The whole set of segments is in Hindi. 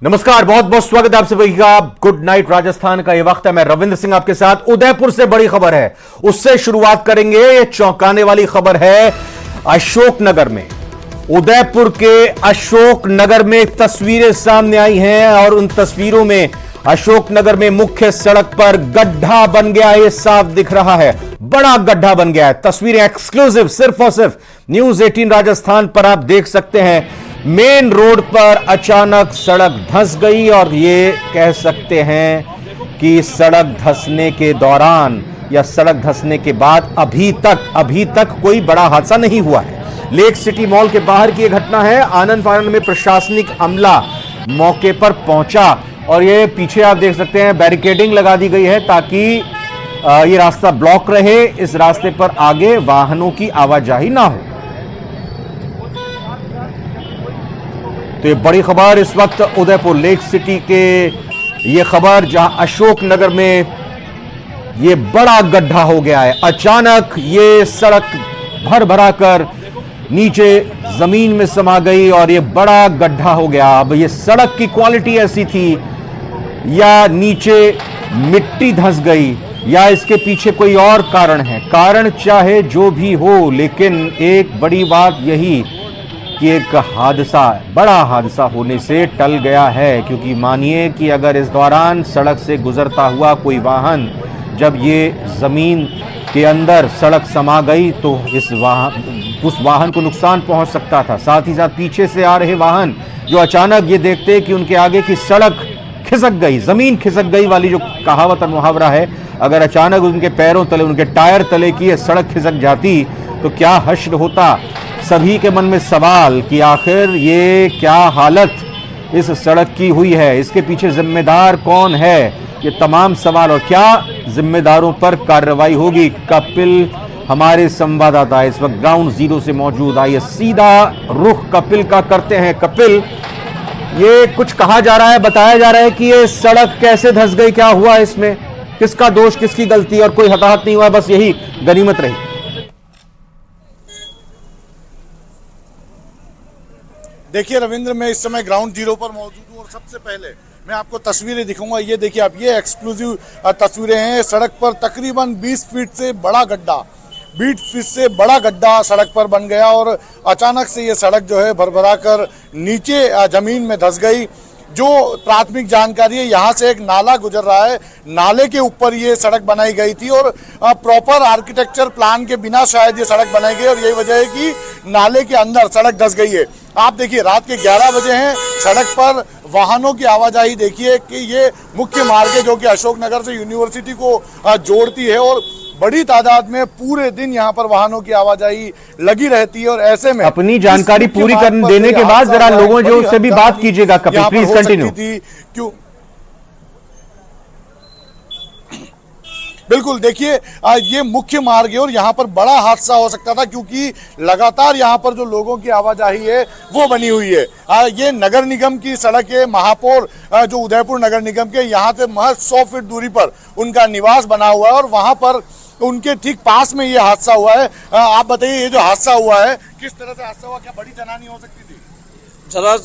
नमस्कार, बहुत बहुत स्वागत है आप सभी का। गुड नाइट राजस्थान का ये वक्त है। मैं रविंद्र सिंह आपके साथ। उदयपुर से बड़ी खबर है, उससे शुरुआत करेंगे। ये चौंकाने वाली खबर है अशोकनगर में। उदयपुर के अशोकनगर में तस्वीरें सामने आई हैं और उन तस्वीरों में अशोकनगर में मुख्य सड़क पर गड्ढा बन गया है। ये साफ दिख रहा है, बड़ा गड्ढा बन गया है। तस्वीरें एक्सक्लूसिव सिर्फ और सिर्फ न्यूज 18 राजस्थान पर आप देख सकते हैं। मेन रोड पर अचानक सड़क धंस गई और ये कह सकते हैं कि सड़क धंसने के दौरान या सड़क धंसने के बाद अभी तक कोई बड़ा हादसा नहीं हुआ है। लेक सिटी मॉल के बाहर की यह घटना है। आनंद फानन में प्रशासनिक अमला मौके पर पहुंचा और ये पीछे आप देख सकते हैं बैरिकेडिंग लगा दी गई है ताकि ये रास्ता ब्लॉक रहे। इस रास्ते पर आगे वाहनों की आवाजाही ना हो। तो ये बड़ी खबर इस वक्त उदयपुर लेक सिटी के ये खबर, जहां अशोकनगर में ये बड़ा गड्ढा हो गया है। अचानक ये सड़क भर भरा कर नीचे जमीन में समा गई और ये बड़ा गड्ढा हो गया। अब ये सड़क की क्वालिटी ऐसी थी या नीचे मिट्टी धंस गई या इसके पीछे कोई और कारण है। कारण चाहे जो भी हो, लेकिन एक बड़ी बात यही कि एक हादसा, बड़ा हादसा होने से टल गया है। क्योंकि मानिए कि अगर इस दौरान सड़क से गुजरता हुआ कोई वाहन जब ये जमीन के अंदर सड़क समा गई तो उस वाहन को नुकसान पहुंच सकता था। साथ ही साथ पीछे से आ रहे वाहन जो अचानक ये देखते कि उनके आगे की सड़क खिसक गई, जमीन खिसक गई वाली जो कहावत और मुहावरा है, अगर अचानक उनके पैरों तले, उनके टायर तले की ये सड़क खिसक जाती तो क्या हश्र होता। सभी के मन में सवाल कि आखिर ये क्या हालत इस सड़क की हुई है, इसके पीछे जिम्मेदार कौन है, ये तमाम सवाल और क्या जिम्मेदारों पर कार्रवाई होगी। कपिल हमारे संवाददाता इस वक्त ग्राउंड जीरो से मौजूद। आइए सीधा रुख कपिल का करते हैं। कपिल, ये कुछ कहा जा रहा है, बताया जा रहा है कि ये सड़क कैसे धंस गई, क्या हुआ इसमें, किसका दोष, किसकी गलती, और कोई हताहत नहीं हुआ, बस यही गनीमत रही। देखिए रविंद्र, मैं इस समय ग्राउंड जीरो पर मौजूद हूँ और सबसे पहले मैं आपको तस्वीरें दिखाऊंगा। ये देखिए आप, ये एक्सक्लूसिव तस्वीरें हैं। सड़क पर तकरीबन 20 फीट से बड़ा गड्ढा, 20 फीट से बड़ा गड्ढा सड़क पर बन गया और अचानक से ये सड़क जो है भरभरा कर नीचे जमीन में धंस गई। जो प्राथमिक जानकारी है, यहाँ से एक नाला गुजर रहा है, नाले के ऊपर ये सड़क बनाई गई थी और प्रॉपर आर्किटेक्चर प्लान के बिना शायद ये सड़क बनाई गई और यही वजह है कि नाले के अंदर सड़क धंस गई है। आप देखिए रात के 11 बजे हैं, सड़क पर वाहनों की आवाजाही देखिए कि ये मुख्य मार्ग है जो कि अशोकनगर से यूनिवर्सिटी को जोड़ती है और बड़ी तादाद में पूरे दिन यहाँ पर वाहनों की आवाजाही लगी रहती है। और ऐसे में अपनी जानकारी पूरी कर देने के बाद जरा लोगों जो उससे भी बात कीजिएगा। Kapil please continue. क्यों? बिल्कुल, देखिए ये मुख्य मार्ग है और यहाँ पर बड़ा हादसा हो सकता था क्योंकि लगातार यहाँ पर जो लोगों की आवाजाही है वो बनी हुई है। ये नगर निगम की सड़क है। महापौर जो उदयपुर नगर निगम के, यहाँ से महज 100 फीट दूरी पर उनका निवास बना हुआ है और वहां पर उनके ठीक पास में ये हादसा हुआ है। आप बताइए, ये जो हादसा हुआ है किस तरह से हादसा हुआ, क्या बड़ी जनहानि हो सकती थी?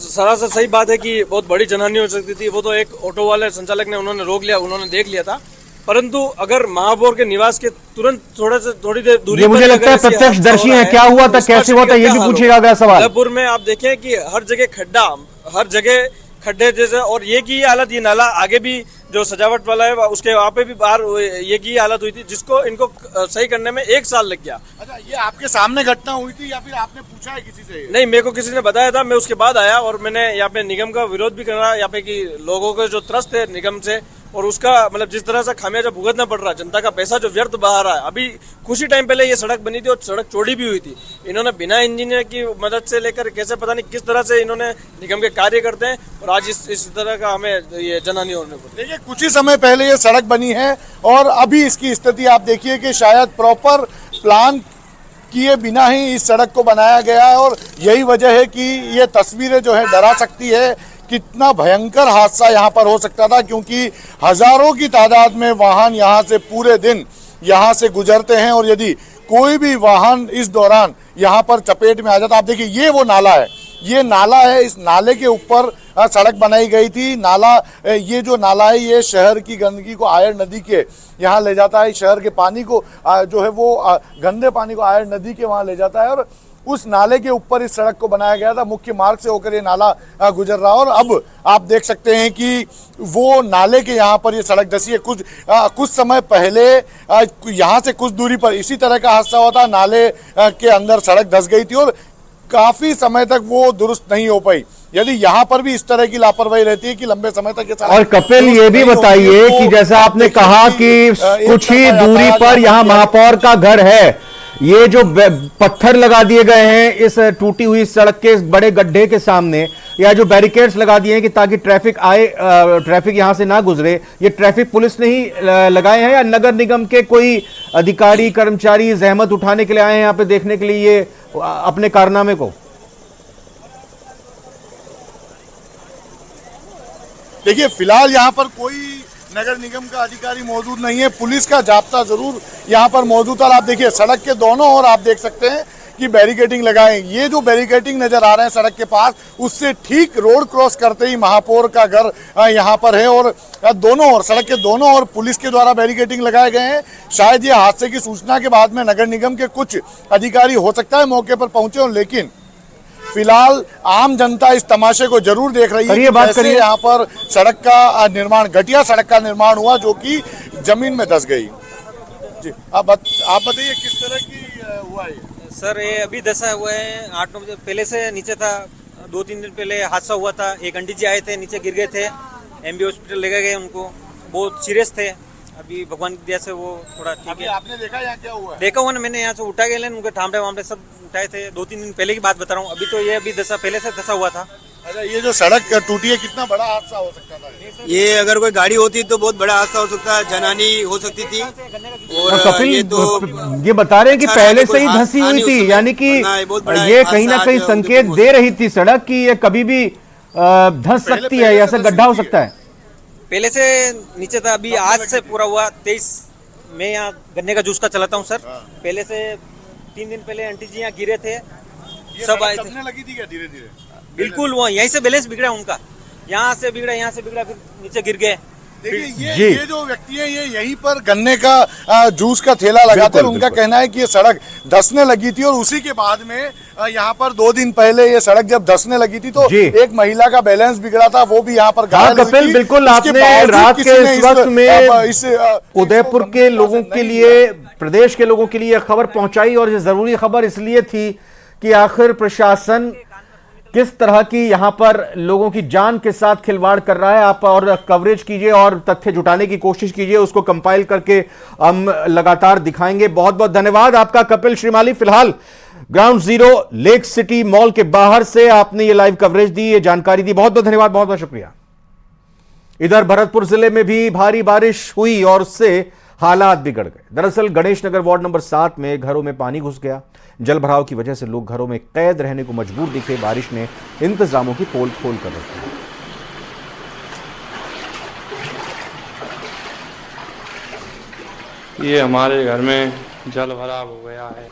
सरासर सही बात है कि बहुत बड़ी जनहानि हो सकती थी। वो तो एक ऑटो वाले संचालक ने उन्होंने रोक लिया, उन्होंने देख लिया था। परंतु अगर महापौर के निवास के तुरंत थोड़ी देर दूरी, मुझे लगता है प्रत्यक्षदर्शी है, क्या हुआ था, कैसे हुआ था, ये भी पूछेगा गया सवाल। उदयपुर में आप देखें कि हर जगह खड्डा, हर जगह खड्डे जैसे, और ये की हालत, ये नाला आगे भी जो सजावट वाला है उसके वहाँ पे भी बाहर ये की हालत हुई थी, जिसको इनको सही करने में 1 साल लग गया। अच्छा, ये आपके सामने घटना हुई थी या फिर आपने पूछा है किसी से? नहीं, मेरे को किसी ने बताया था। मैं उसके बाद आया और मैंने यहाँ पे निगम का विरोध भी करा, यहाँ पे कि लोगों के जो त्रस्त है निगम से और उसका मतलब जिस तरह से खामियाजा भुगतना पड़ रहा है, जनता का पैसा जो व्यर्थ बहा रहा है। अभी कुछ ही टाइम पहले ये सड़क बनी थी और सड़क चौड़ी भी हुई थी। इन्होंने बिना इंजीनियर की मदद से लेकर कैसे पता नहीं किस तरह से इन्होंने निगम के कार्य करते हैं और आज इस तरह का हमें ये जनहानि होने को। देखिए कुछ ही समय पहले ये सड़क बनी है और अभी इसकी स्थिति आप देखिए कि शायद प्रॉपर प्लान किए बिना ही इस सड़क को बनाया गया है और यही वजह है कि ये तस्वीरें जो है डरा सकती है। कितना भयंकर हादसा यहाँ पर हो सकता था क्योंकि हजारों की तादाद में वाहन यहाँ से पूरे दिन यहाँ से गुजरते हैं और यदि कोई भी वाहन इस दौरान यहाँ पर चपेट में आ जाता। आप देखिए ये वो नाला है, ये नाला है, इस नाले के ऊपर सड़क बनाई गई थी। नाला, ये जो नाला है ये शहर की गंदगी को आयर नदी के यहाँ ले जाता है। शहर के पानी को जो है वो गंदे पानी को आयर नदी के वहाँ ले जाता है और उस नाले के ऊपर इस सड़क को बनाया गया था। मुख्य मार्ग से होकर ये नाला गुजर रहा है और अब आप देख सकते हैं कि वो नाले के यहाँ पर ये सड़क धसी है। कुछ समय पहले यहाँ से कुछ दूरी पर इसी तरह का हादसा हुआ था। नाले के अंदर सड़क धस गई थी और काफी समय तक वो दुरुस्त नहीं हो पाई। यदि यहाँ पर भी इस तरह की लापरवाही रहती है कि लंबे समय तक ये सड़क और कपिल ये भी बताइए कि जैसा आपने कहा कि कुछ ही दूरी पर यहाँ महापौर का घर है, ये जो पत्थर लगा दिए गए हैं इस टूटी हुई सड़क के बड़े गड्ढे के सामने, या जो बैरिकेड्स लगा दिए हैं कि ताकि ट्रैफिक आए, ट्रैफिक यहां से ना गुजरे, ये ट्रैफिक पुलिस ने ही लगाए हैं या नगर निगम के कोई अधिकारी कर्मचारी जहमत उठाने के लिए आए हैं यहाँ पे देखने के लिए ये अपने कारनामे को? देखिए, फिलहाल यहाँ पर कोई नगर निगम का अधिकारी मौजूद नहीं है। पुलिस का जाब्ता जरूर यहाँ पर मौजूद है। और आप देखिए सड़क के दोनों ओर आप देख सकते हैं कि बैरिकेडिंग लगाए। ये जो बैरिकेडिंग नजर आ रहे हैं सड़क के पास, उससे ठीक रोड क्रॉस करते ही महापौर का घर यहाँ पर है और दोनों ओर, सड़क के दोनों ओर पुलिस के द्वारा बैरिकेडिंग लगाए गए हैं। शायद ये हादसे की सूचना के बाद में नगर निगम के कुछ अधिकारी हो सकता है मौके पर पहुंचे हो, लेकिन फिलहाल आम जनता इस तमाशे को जरूर देख रही है कि कैसे यहाँ पर सड़क का निर्माण, घटिया सड़क का निर्माण हुआ जो कि जमीन में धंस गई। जी, आप बताइए किस तरह की हुआ है? सर ये अभी धंसा हुआ है, 8-9 बजे पहले से नीचे था। 2-3 दिन पहले हादसा हुआ था, एक आंटी जी आए थे, नीचे गिर गए थे, एमबी हॉस्पिटल ले गए उनको, बहुत सीरियस थे। अभी भगवान की दया से वो थोड़ा ठीक है। आपने देखा यहाँ क्या हुआ है? देखा हुआ ना, मैंने यहाँ से उठा गए, उनके ठामड़े वामड़े सब उठाए थे। 2-3 दिन पहले की बात बता रहा हूँ, अभी तो ये अभी पहले से धंसा हुआ था। अच्छा, ये जो सड़क टूटी है कितना बड़ा हादसा हो सकता था? ये अगर कोई गाड़ी होती तो बहुत बड़ा हादसा हो सकता है, जनहानि हो सकती थी। और कपिल ये बता रहे हैं कि पहले से ही धंसी हुई थी, यानी कि ये कहीं ना कहीं संकेत दे रही थी सड़क कि ये कभी भी धंस सकती है, ऐसा गड्ढा हो सकता है। पहले से नीचे था, अभी आज से पूरा हुआ। 23 मैं यहाँ गन्ने का जूस का चलाता हूँ सर। पहले से 3 दिन पहले आंटी जी यहाँ गिरे थे, सब आए थे। लगी थी क्या धीरे धीरे? बिल्कुल, वो यहीं से बैलेंस बिगड़ा उनका, यहाँ से बिगड़ा, यहाँ से बिगड़ा, फिर नीचे गिर गए। देखिए ये जो व्यक्ति है ये यहीं पर गन्ने का जूस का ठेला लगाते हैं। उनका कहना है कि ये सड़क धंसने लगी थी और उसी के बाद में यहाँ पर 2 दिन पहले ये सड़क जब धंसने लगी थी तो एक महिला का बैलेंस बिगड़ा था, वो भी यहाँ पर घायल हुई थी। बिल्कुल, आपने रात के इस वक्त में इस उदयपुर के लोगों के लिए, प्रदेश के लोगों के लिए खबर पहुंचाई और ये जरूरी खबर इसलिए थी कि आखिर प्रशासन किस तरह की यहां पर लोगों की जान के साथ खिलवाड़ कर रहा है। आप और कवरेज कीजिए और तथ्य जुटाने की कोशिश कीजिए, उसको कंपाइल करके हम लगातार दिखाएंगे। बहुत बहुत धन्यवाद आपका कपिल श्रीमाली। फिलहाल ground zero lake city mall के बाहर से आपने ये लाइव कवरेज दी, ये जानकारी दी, बहुत बहुत धन्यवाद, बहुत बहुत शुक्रिया। इधर भरतपुर जिले में भी भारी बारिश हुई और उससे हालात बिगड़ गए। दरअसल गणेश नगर वार्ड नंबर 7 में घरों में पानी घुस गया। जल भराव की वजह से लोग घरों में कैद रहने को मजबूर दिखे। बारिश ने इंतजामों की पोल खोल कर रखी। ये हमारे घर में जल भराव हो गया है।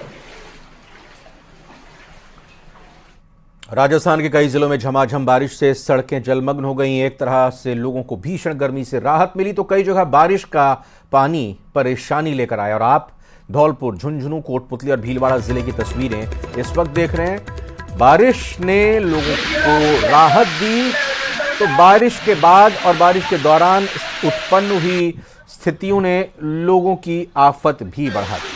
राजस्थान के कई जिलों में झमाझम बारिश से सड़कें जलमग्न हो गई। एक तरह से लोगों को भीषण गर्मी से राहत मिली तो कई जगह बारिश का पानी परेशानी लेकर आया। और आप धौलपुर, झुंझुनू, कोटपुतली और भीलवाड़ा जिले की तस्वीरें इस वक्त देख रहे हैं। बारिश ने लोगों को राहत दी तो बारिश के बाद और बारिश के दौरान उत्पन्न हुई स्थितियों ने लोगों की आफत भी बढ़ा दी।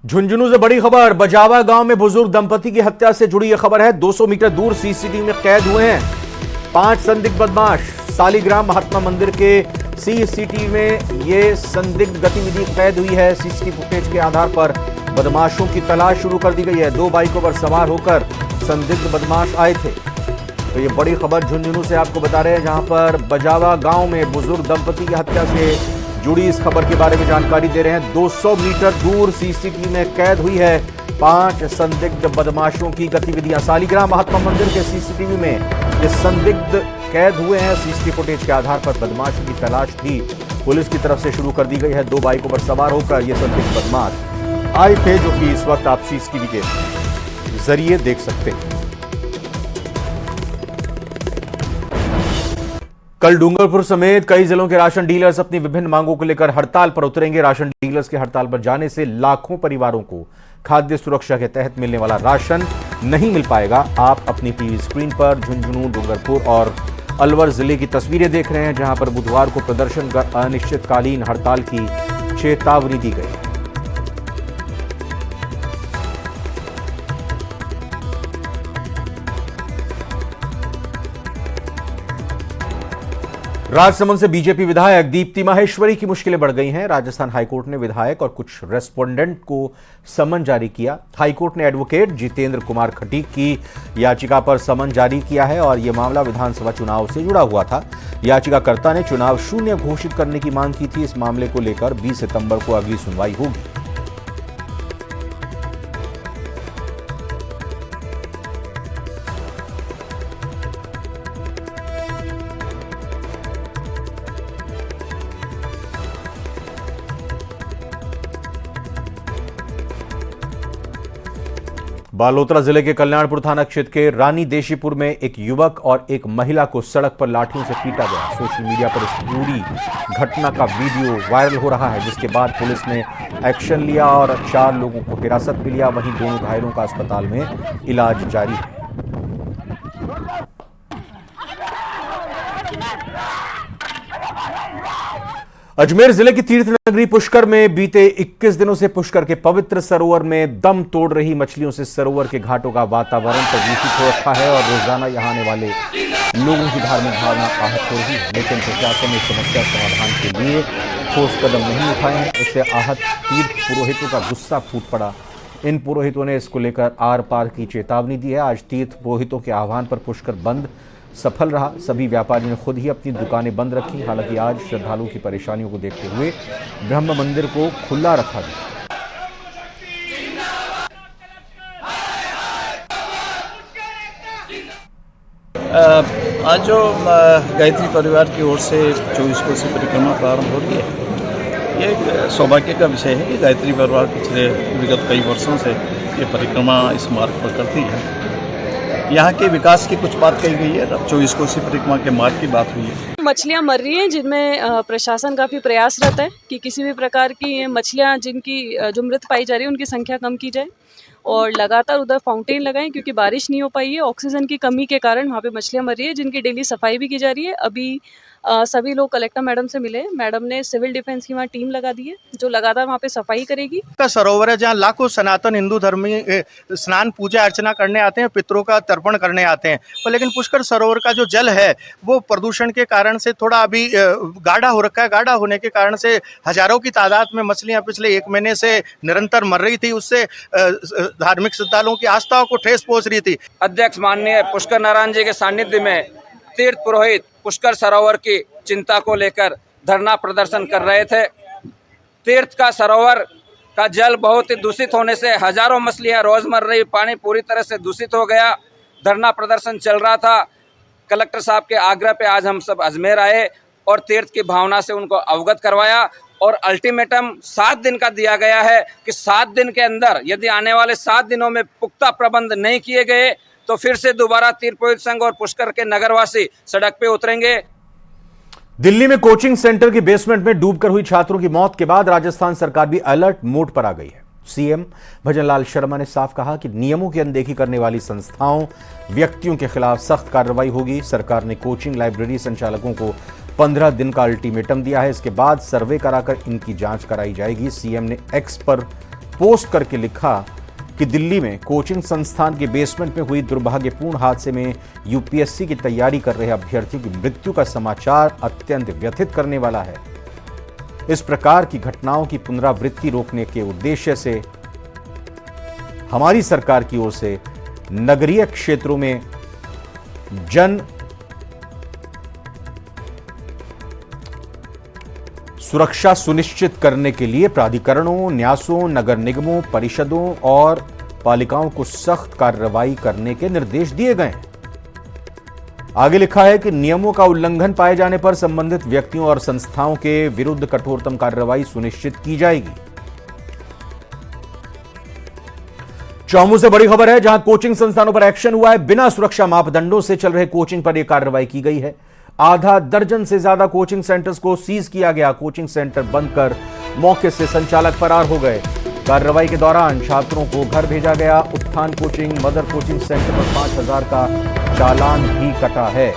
झुंझुनू से बड़ी खबर, बजावा गांव में बुजुर्ग दंपति की हत्या से जुड़ी यह खबर है। 200 मीटर दूर सीसीटीवी में कैद हुए हैं 5 संदिग्ध बदमाश। सालीग्राम महात्मा मंदिर के सीसीटीवी में ये संदिग्ध गतिविधि कैद हुई है। सीसीटीवी फुटेज के आधार पर बदमाशों की तलाश शुरू कर दी गई है। 2 बाइकों पर सवार होकर संदिग्ध बदमाश आए थे। तो ये बड़ी खबर झुंझुनू से आपको बता रहे हैं, जहां पर बजावा गांव में बुजुर्ग दंपति की हत्या से जुड़ी इस खबर के बारे में जानकारी दे रहे हैं। 200 मीटर दूर सीसीटीवी में कैद हुई है 5 संदिग्ध बदमाशों की गतिविधियां। सालीग्राम महात्मा मंदिर के सीसीटीवी में ये संदिग्ध कैद हुए हैं। सीसीटीवी फुटेज के आधार पर बदमाशों की तलाश भी पुलिस की तरफ से शुरू कर दी गई है। 2 बाइकों पर सवार होकर ये संदिग्ध बदमाश आए थे, जो कि इस वक्त आप सीसीटीवी के जरिए देख सकते हैं। कल डूंगरपुर समेत कई जिलों के राशन डीलर्स अपनी विभिन्न मांगों को लेकर हड़ताल पर उतरेंगे। राशन डीलर्स के हड़ताल पर जाने से लाखों परिवारों को खाद्य सुरक्षा के तहत मिलने वाला राशन नहीं मिल पाएगा। आप अपनी टीवी स्क्रीन पर झुंझुनू, डूंगरपुर और अलवर जिले की तस्वीरें देख रहे हैं, जहां पर बुधवार को प्रदर्शन कर अनिश्चितकालीन हड़ताल की चेतावनी दी गई। राजसमंद से बीजेपी विधायक दीप्ति माहेश्वरी की मुश्किलें बढ़ गई हैं। राजस्थान हाईकोर्ट ने विधायक और कुछ रेस्पोंडेंट को समन जारी किया। हाईकोर्ट ने एडवोकेट जितेंद्र कुमार खटीक की याचिका पर समन जारी किया है और यह मामला विधानसभा चुनाव से जुड़ा हुआ था। याचिकाकर्ता ने चुनाव शून्य घोषित करने की मांग की थी। इस मामले को लेकर 20 सितंबर को अगली सुनवाई होगी। बालोतरा जिले के कल्याणपुर थाना क्षेत्र के रानी देशीपुर में एक युवक और एक महिला को सड़क पर लाठियों से पीटा गया। सोशल मीडिया पर इस पूरी घटना का वीडियो वायरल हो रहा है, जिसके बाद पुलिस ने एक्शन लिया और 4 लोगों को हिरासत में लिया। वहीं दोनों घायलों का अस्पताल में इलाज जारी है। अजमेर जिले की तीर्थ नगरी पुष्कर में बीते 21 दिनों से पुष्कर के पवित्र सरोवर में दम तोड़ रही मछलियों से सरोवर के घाटों का वातावरण प्रदूषित हो रखा है और रोजाना यहां आने वाले लोगों की धार्मिक भावना आहत हो रही है। लेकिन प्रशासन ने समस्या समाधान के लिए ठोस कदम नहीं उठाए हैं। इससे आहत तीर्थ पुरोहितों का गुस्सा फूट पड़ा। इन पुरोहितों ने इसको लेकर आर पार की चेतावनी दी है। आज तीर्थ पुरोहितों के आह्वान पर पुष्कर बंद सफल रहा। सभी व्यापारियों ने खुद ही अपनी दुकानें बंद रखी। हालांकि आज श्रद्धालुओं की परेशानियों को देखते हुए ब्रह्म मंदिर को खुला रखा गया। आज जो गायत्री परिवार की ओर से 24 कोसी परिक्रमा प्रारंभ हो रही है, ये एक सौभाग्य का विषय है कि गायत्री परिवार पिछले विगत कई वर्षों से ये परिक्रमा इस मार्ग पर करती है। यहाँ के विकास की कुछ बात कही गई है, 24 कोसी परिक्रमा के मार्ग की बात हुई है। मछलियाँ मर रही हैं, जिनमें प्रशासन काफ़ी प्रयासरत है कि किसी भी प्रकार की मछलियाँ जो मृत पाई जा रही है उनकी संख्या कम की जाए और लगातार उधर फाउंटेन लगाएं, क्योंकि बारिश नहीं हो पाई है। ऑक्सीजन की कमी के कारण वहाँ पे मछलियाँ मर रही है, जिनकी डेली सफाई भी की जा रही है। अभी सभी लोग कलेक्टर मैडम से मिले। मैडम ने सिविल डिफेंस की वहाँ टीम लगा दी है, जो लगातार वहाँ पे सफाई करेगी। का सरोवर है जहाँ लाखों सनातन हिंदू धर्मी स्नान पूजा अर्चना करने आते हैं, पितरों का तर्पण करने आते हैं। पर लेकिन पुष्कर सरोवर का जो जल है वो प्रदूषण के कारण से थोड़ा अभी गाढ़ा हो रखा है। गाढ़ा होने के कारण से हजारों की तादाद में मछलियाँ पिछले 1 महीने से निरंतर मर रही थी। उससे धार्मिक श्रद्धालुओं की आस्थाओं को ठेस पहुंच रही थी। अध्यक्ष माननीय पुष्कर नारायण जी के सानिध्य में तीर्थ पुरोहित पुष्कर सरोवर की चिंता को लेकर धरना प्रदर्शन कर रहे थे। तीर्थ का सरोवर का जल बहुत ही दूषित होने से हजारों मछलियां रोज मर रही, पानी पूरी तरह से दूषित हो गया। धरना प्रदर्शन चल रहा था। कलेक्टर साहब के आग्रह पे आज हम सब अजमेर आए और तीर्थ की भावना से उनको अवगत करवाया और अल्टीमेटम 7 दिन का दिया गया है कि 7 दिन के अंदर यदि आने वाले 7 दिनों में पुख्ता प्रबंध नहीं किए गए तो फिर से दोबारा तीर्थ पुरोहित संघ और पुष्कर के नगरवासी सड़क पे उतरेंगे। दिल्ली में कोचिंग सेंटर के बेसमेंट में डूबकर हुई छात्रों की मौत के बाद राजस्थान सरकार भी अलर्ट मोड पर आ गई है। सीएम भजनलाल शर्मा ने साफ कहा कि नियमों की अनदेखी करने वाली संस्थाओं, व्यक्तियों के खिलाफ सख्त कार्रवाई होगी। सरकार ने कोचिंग लाइब्रेरी संचालकों को 15 दिन का अल्टीमेटम दिया है। इसके बाद सर्वे कराकर इनकी जांच कराई जाएगी। सीएम ने एक्स पर पोस्ट करके लिखा कि दिल्ली में कोचिंग संस्थान के बेसमेंट में हुई दुर्भाग्यपूर्ण हादसे में यूपीएससी की तैयारी कर रहे अभ्यर्थियों की मृत्यु का समाचार अत्यंत व्यथित करने वाला है। इस प्रकार की घटनाओं की पुनरावृत्ति रोकने के उद्देश्य से हमारी सरकार की ओर से नगरीय क्षेत्रों में जन सुरक्षा सुनिश्चित करने के लिए प्राधिकरणों, न्यासों, नगर निगमों, परिषदों और पालिकाओं को सख्त कार्रवाई करने के निर्देश दिए गए हैं। आगे लिखा है कि नियमों का उल्लंघन पाए जाने पर संबंधित व्यक्तियों और संस्थाओं के विरुद्ध कठोरतम कार्रवाई सुनिश्चित की जाएगी। चौमू से बड़ी खबर है, जहां कोचिंग संस्थानों पर एक्शन हुआ है। बिना सुरक्षा मापदंडों से चल रहे कोचिंग पर यह कार्रवाई की गई है। आधा दर्जन से ज्यादा कोचिंग सेंटर्स को सीज किया गया। कोचिंग सेंटर बंद कर मौके से संचालक फरार हो गए। कार्रवाई के दौरान छात्रों को घर भेजा गया। उत्थान कोचिंग, मदर कोचिंग सेंटर पर 5,000 का चालान भी कटा है।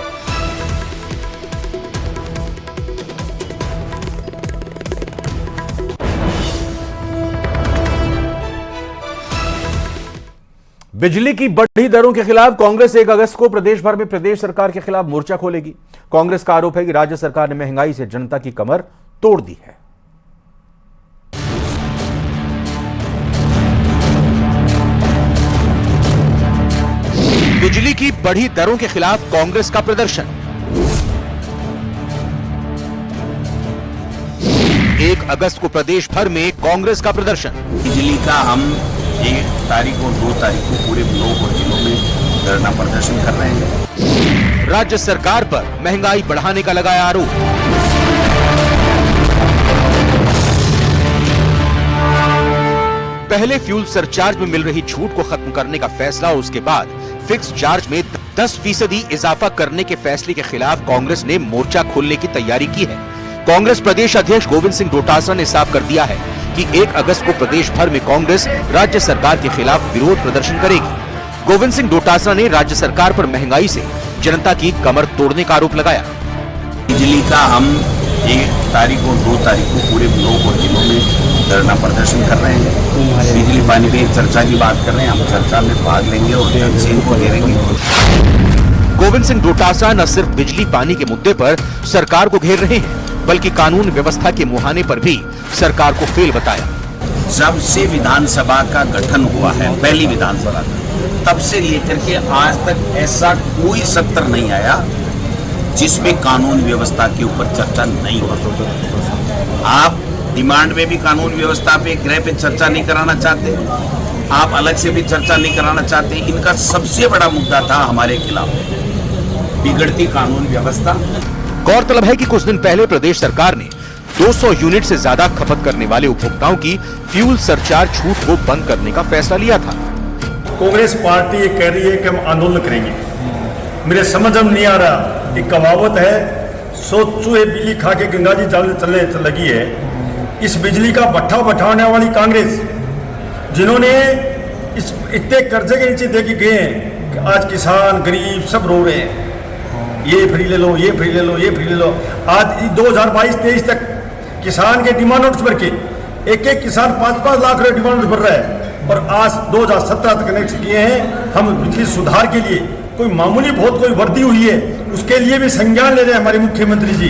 बिजली की बढ़ी दरों के खिलाफ कांग्रेस 1 अगस्त को प्रदेश भर में प्रदेश सरकार के खिलाफ मोर्चा खोलेगी। कांग्रेस का आरोप है कि राज्य सरकार ने महंगाई से जनता की कमर तोड़ दी है। बिजली की बढ़ी दरों के खिलाफ कांग्रेस का प्रदर्शन। 1 अगस्त को प्रदेश भर में कांग्रेस का प्रदर्शन। बिजली का हम 1 तारीख और 2 तारीख को पूरे ब्लॉक और जिलों में धरना प्रदर्शन कर रहे हैं। राज्य सरकार पर महंगाई बढ़ाने का लगाया आरोप। पहले फ्यूल सरचार्ज में मिल रही छूट को खत्म करने का फैसला और उसके बाद फिक्स चार्ज में 10% इजाफा करने के फैसले के खिलाफ कांग्रेस ने मोर्चा खोलने की तैयारी की है। कांग्रेस प्रदेश अध्यक्ष गोविंद सिंह डोटासरा ने साफ कर दिया है कि 1 अगस्त को प्रदेश भर में कांग्रेस राज्य सरकार के खिलाफ विरोध प्रदर्शन करेगी। गोविंद सिंह डोटासरा ने राज्य सरकार पर महंगाई से जनता की कमर तोड़ने का आरोप लगाया। बिजली का हम 1 तारीख और 2 तारीख को पूरे ब्लॉक और जिलों में धरना प्रदर्शन कर रहे हैं। बिजली पानी पे चर्चा की बात कर रहे हैं, हम चर्चा में भाग लेंगे और तहसील को घेरेंगे। गोविंद सिंह डोटासरा न सिर्फ बिजली पानी के मुद्दे पर सरकार को घेर रहे हैं, बल्कि कानून व्यवस्था के मुहाने पर भी सरकार को फेल बताया। जब से विधानसभा का गठन हुआ है, पहली विधानसभा, तब से लेकर के आज तक ऐसा कोई सत्र नहीं आया जिसमें कानून व्यवस्था के ऊपर चर्चा नहीं हो। आप डिमांड में भी कानून व्यवस्था पे, गृह पे चर्चा नहीं कराना चाहते, आप अलग से भी चर्चा नहीं कराना चाहते। इनका सबसे बड़ा मुद्दा था हमारे खिलाफ बिगड़ती कानून व्यवस्था। गौरतलब है कि कुछ दिन पहले प्रदेश सरकार ने 200 यूनिट से ज्यादा खपत करने वाले उपभोक्ताओं की फ्यूल सरचार्ज छूट को बंद करने का फैसला लिया था। कांग्रेस पार्टी ये कह रही है कि हम आंदोलन करेंगे। मेरे समझ में नहीं आ रहा, एक कहावत है, सो चूहे बिजली खा के गंगा जी चलने लगी है। इस बिजली का भट्ठा बैठाने वाली कांग्रेस, जिन्होंने इस इतने कर्जे के नीचे दे के गए हैं कि आज किसान गरीब सब रो रहे हैं, ये फ्री ले लो, ये फ्री ले लो, ये फ्री ले लो। आज 2022-23 तक किसान के डिमांड नोट्स भर के एक किसान 5-5 लाख रुपए डिमांड नोट्स भर रहा है, और आज 2017 तक कनेक्ट किए हैं। हम बिजली सुधार के लिए कोई मामूली बहुत कोई वृद्धि हुई है, उसके लिए भी संज्ञान ले रहे हैं हमारे मुख्यमंत्री जी।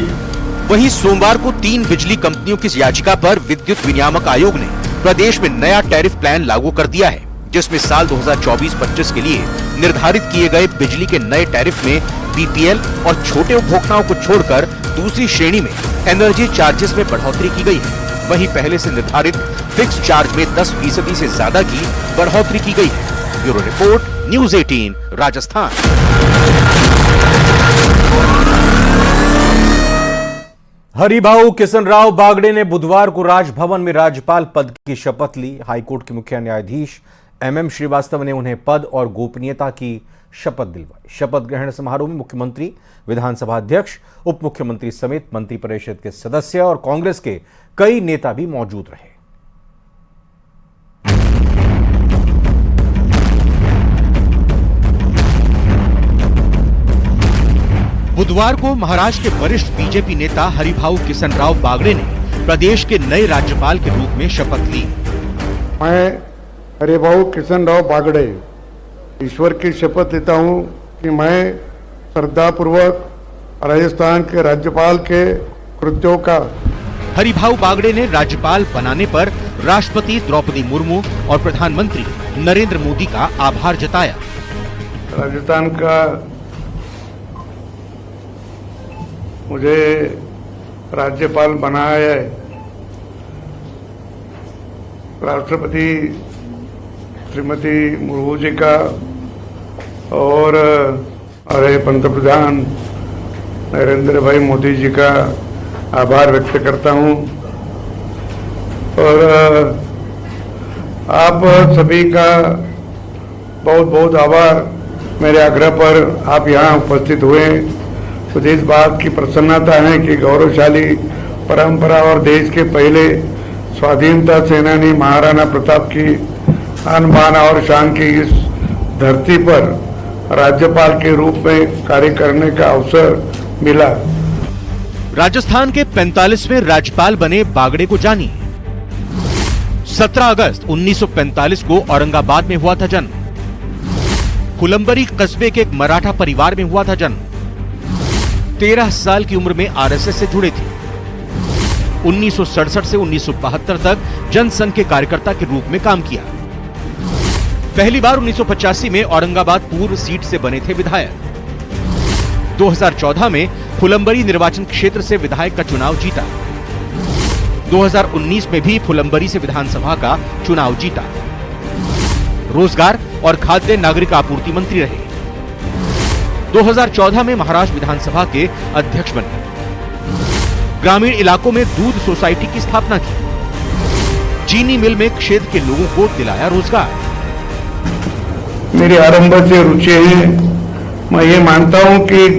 वहीं सोमवार को 3 बिजली कंपनियों की याचिका पर विद्युत विनियामक आयोग ने प्रदेश में नया टैरिफ प्लान लागू कर दिया है, जिसमें साल 2024-25 के लिए निर्धारित किए गए बिजली के नए टैरिफ में बीपीएल और छोटे उपभोक्ताओं को छोड़कर दूसरी श्रेणी में एनर्जी चार्जेस में बढ़ोतरी की गई है। वहीं पहले से निर्धारित फिक्स चार्ज में 10% से ज्यादा की बढ़ोतरी की गई है। Bureau report, news 18 Rajasthan. Haribhau Kisanrao Bagde ने बुधवार को राजभवन में राज्यपाल पद की शपथ ली। हाईकोर्ट के मुख्य न्यायाधीश MM श्रीवास्तव ने उन्हें पद और गोपनीयता की शपथ दिलवाई। शपथ ग्रहण समारोह में मुख्यमंत्री, विधानसभा अध्यक्ष, उप मुख्यमंत्री समेत मंत्रिपरिषद के सदस्य और कांग्रेस के कई नेता भी मौजूद रहे। बुधवार को महाराष्ट्र के वरिष्ठ बीजेपी नेता हरिभाऊ किसनराव बागड़े ने प्रदेश के नए राज्यपाल के रूप में शपथ ली। मैं हरिभाऊ किसनराव बागड़े ईश्वर की शपथ लेता हूं कि मैं श्रद्धापूर्वक राजस्थान के राज्यपाल के कृत्यों का। हरिभाऊ बागड़े ने राज्यपाल बनाने पर राष्ट्रपति द्रौपदी मुर्मू और प्रधानमंत्री नरेंद्र मोदी का आभार जताया। राजस्थान का मुझे राज्यपाल बनाया है। राष्ट्रपति श्रीमती मुर्मू जी का और हमारे पंतप्रधान नरेंद्र भाई मोदी जी का आभार व्यक्त करता हूं, और आप सभी का बहुत बहुत आभार। मेरे आग्रह पर आप यहाँ उपस्थित हुए। मुझे इस बात की प्रसन्नता है कि गौरवशाली परंपरा और देश के पहले स्वाधीनता सेनानी महाराणा प्रताप की आन बान और शान की इस धरती पर राज्यपाल के रूप में कार्य करने का अवसर मिला। राजस्थान के 45वें राज्यपाल बने बागड़े को जानिए। 17 अगस्त 1945 को औरंगाबाद में हुआ था जन्म। फुलंबरी कस्बे के एक मराठा परिवार में हुआ था जन्म। 13 साल की उम्र में आरएसएस से जुड़े थे। 1967 से 1972 तक जनसंघ के कार्यकर्ता के रूप में काम किया। पहली बार 1985 में औरंगाबाद पूर्व सीट से बने थे विधायक। 2014 में फुलंबरी निर्वाचन क्षेत्र से विधायक का चुनाव जीता। 2019 में भी फुलंबरी से विधानसभा का चुनाव जीता। रोजगार और खाद्य नागरिक आपूर्ति मंत्री रहे। 2014 में महाराष्ट्र विधानसभा के अध्यक्ष बने। ग्रामीण इलाकों में दूध सोसाइटी की स्थापना की। चीनी मिल में क्षेत्र के लोगों को दिलाया रोजगार। मेरी आरंभ से रुचि है। मैं ये मानता हूं कि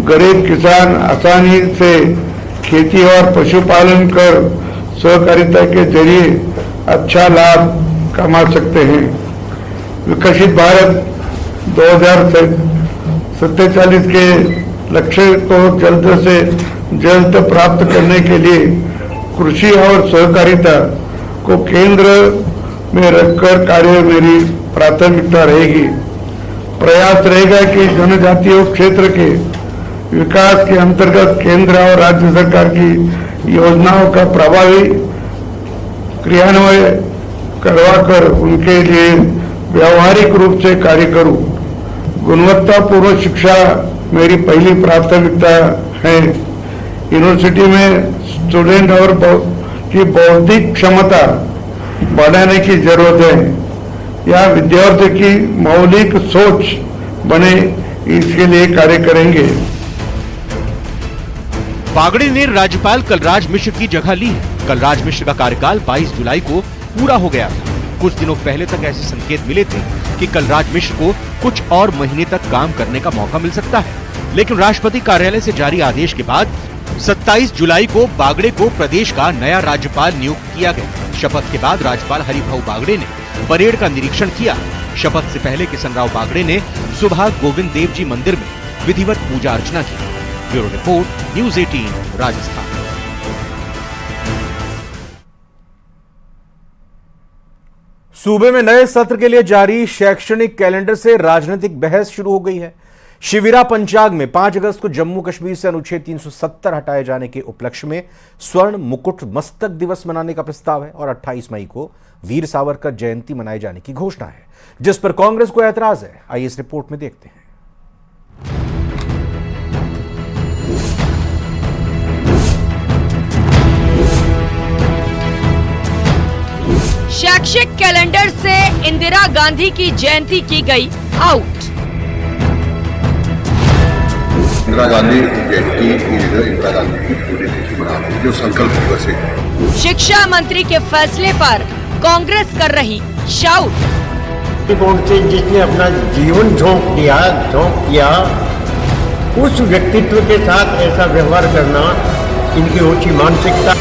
गरीब किसान आसानी से खेती और पशुपालन कर सहकारिता के जरिए अच्छा लाभ कमा सकते हैं। विकसित भारत 2047 के लक्ष्य को जल्द से जल्द प्राप्त करने के लिए कृषि और सहकारिता को केंद्र में रखकर कार्य मेरी प्राथमिकता रहेगी। प्रयास रहेगा कि जनजातीय क्षेत्र के विकास के अंतर्गत केंद्र और राज्य सरकार की योजनाओं का प्रभावी क्रियान्वयन करवाकर उनके लिए व्यावहारिक रूप से कार्य करूं। गुणवत्तापूर्ण शिक्षा मेरी पहली प्राथमिकता है। यूनिवर्सिटी में स्टूडेंट और की बौद्धिक क्षमता बढ़ाने की जरूरत है। या विद्यार्थी की मौलिक सोच बने, इसके लिए कार्य करेंगे। बागड़े ने राज्यपाल कलराज मिश्र की जगह ली है। कलराज मिश्र का कार्यकाल 22 जुलाई को पूरा हो गया था। कुछ दिनों पहले तक ऐसे संकेत मिले थे कि कलराज मिश्र को कुछ और महीने तक काम करने का मौका मिल सकता है, लेकिन राष्ट्रपति कार्यालय से जारी आदेश के बाद 27 जुलाई को बागड़े को प्रदेश का नया राज्यपाल नियुक्त किया गया। शपथ के बाद राज्यपाल हरिभाऊ बागड़े ने परेड का निरीक्षण किया। शपथ से पहले किशनराव बागड़े ने सुबह गोविंद देव जी मंदिर में विधिवत पूजा अर्चना की। Bureau report, news 18 Rajasthan. सूबे में नए सत्र के लिए जारी शैक्षणिक कैलेंडर से राजनीतिक बहस शुरू हो गई है। शिविरा पंचांग में 5 अगस्त को जम्मू कश्मीर से अनुच्छेद 370 हटाए जाने के उपलक्ष्य में स्वर्ण मुकुट मस्तक दिवस मनाने का प्रस्ताव है और 28 मई को वीर सावरकर जयंती मनाए जाने की घोषणा है, जिस पर कांग्रेस को ऐतराज है। आइए इस रिपोर्ट में देखते हैं। शैक्षिक कैलेंडर से इंदिरा गांधी की जयंती की गई आउट। इंदिरा गांधी जयंती इंदिरा गांधी की पूरी तिथि मनाने जो संकल्प दिवस है। शिक्षा मंत्री के फैसले पर कांग्रेस कर रही शाउट। बोर्ड से जिसने अपना जीवन झोंक दिया उस व्यक्तित्व के साथ ऐसा व्यवहार करना इनकी ऊंची मानसिकता।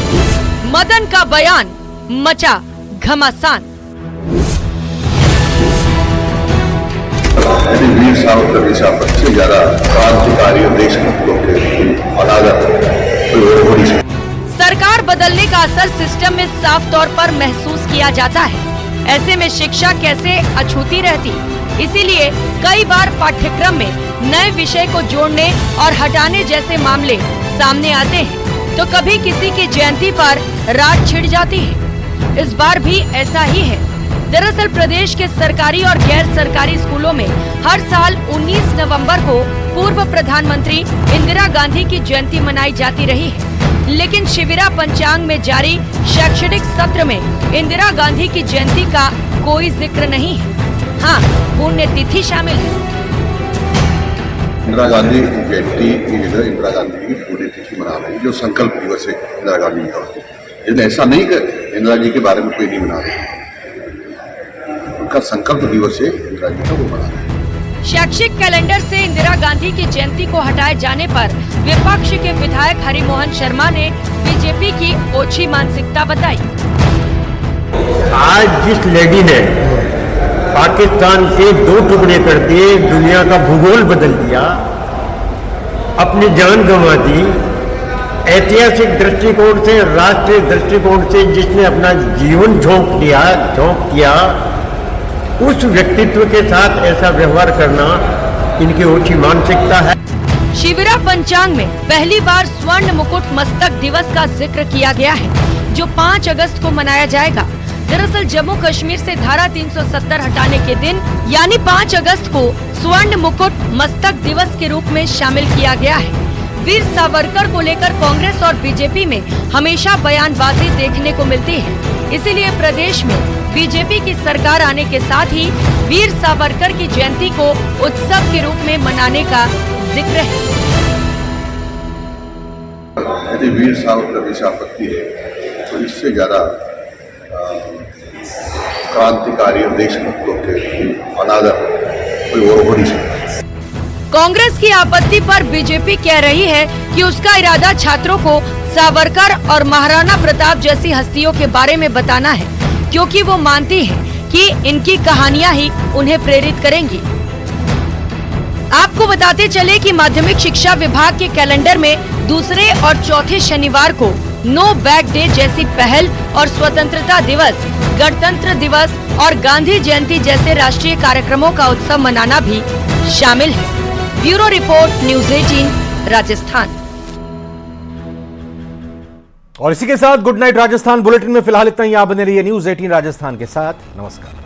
मदन का बयान मचा घमासान। वीर सावरकर जैसा सबसे ज्यादा क्रांतिकारी और देशभक्तों के अनागत हो नहीं सकता। सरकार बदलने का असर सिस्टम में साफ तौर पर महसूस किया जाता है। ऐसे में शिक्षा कैसे अछूती रहती। इसीलिए कई बार पाठ्यक्रम में नए विषय को जोड़ने और हटाने जैसे मामले सामने आते हैं, तो कभी किसी की जयंती पर रात छिड़ जाती है। इस बार भी ऐसा ही है। दरअसल प्रदेश के सरकारी और गैर सरकारी स्कूलों में हर साल 19 नवंबर को पूर्व प्रधानमंत्री इंदिरा गांधी की जयंती मनाई जाती रही है, लेकिन शिविरा पंचांग में जारी शैक्षणिक सत्र में इंदिरा गांधी की जयंती का कोई जिक्र नहीं है। हाँ, पुण्यतिथि शामिल है। इंदिरा गांधी जयंती इंदिरा गांधी की पूरी तिथि मना रही जो संकल्प दिवस है इंदिरा गांधी का। लेकिन ऐसा नहीं कि इंदिरा जी के बारे में कोई नहीं मना रही। का संकल्प दिवस है इंदिरा जी का, वो मनाते हैं। शैक्षिक कैलेंडर से इंदिरा गांधी की जयंती को हटाए जाने पर विपक्ष के विधायक हरिमोहन शर्मा ने बीजेपी की ओछी मानसिकता बताई। आज जिस लेडी ने पाकिस्तान के 2 टुकड़े कर दिए, दुनिया का भूगोल बदल दिया, अपनी जान गंवा दी, ऐतिहासिक दृष्टिकोण से, राष्ट्रीय दृष्टिकोण से जिसने अपना जीवन झोंक दिया, उस व्यक्तित्व के साथ ऐसा व्यवहार करना इनकी ओछी मानसिकता है। शिविरा पंचांग में पहली बार स्वर्ण मुकुट मस्तक दिवस का जिक्र किया गया है, जो 5 अगस्त को मनाया जाएगा। दरअसल जम्मू कश्मीर से धारा 370 हटाने के दिन यानी 5 अगस्त को स्वर्ण मुकुट मस्तक दिवस के रूप में शामिल किया गया है। वीर सावरकर को लेकर कांग्रेस और बीजेपी में हमेशा बयानबाजी देखने को मिलती है, इसीलिए प्रदेश में बीजेपी की सरकार आने के साथ ही वीर सावरकर की जयंती को उत्सव के रूप में मनाने का जिक्र है। यदि वीर सावरकर की आपत्ति है तो इससे ज्यादा क्रांतिकारी और देशभक्त लोग के अनादर कोई और हो नहीं सकता। कांग्रेस की आपत्ति पर बीजेपी कह रही है कि उसका इरादा छात्रों को सावरकर और महाराणा प्रताप जैसी हस्तियों के बारे में बताना है, क्योंकि वो मानती है कि इनकी कहानियां ही उन्हें प्रेरित करेंगी। आपको बताते चले कि माध्यमिक शिक्षा विभाग के कैलेंडर में दूसरे और चौथे शनिवार को नो बैग डे जैसी पहल और स्वतंत्रता दिवस, गणतंत्र दिवस और गांधी जयंती जैसे राष्ट्रीय कार्यक्रमों का उत्सव मनाना भी शामिल है। Bureau report, news 18 Rajasthan. और इसी के साथ गुड नाइट राजस्थान बुलेटिन में फिलहाल इतना ही। आप बने रहिए न्यूज़ 18 राजस्थान के साथ। नमस्कार।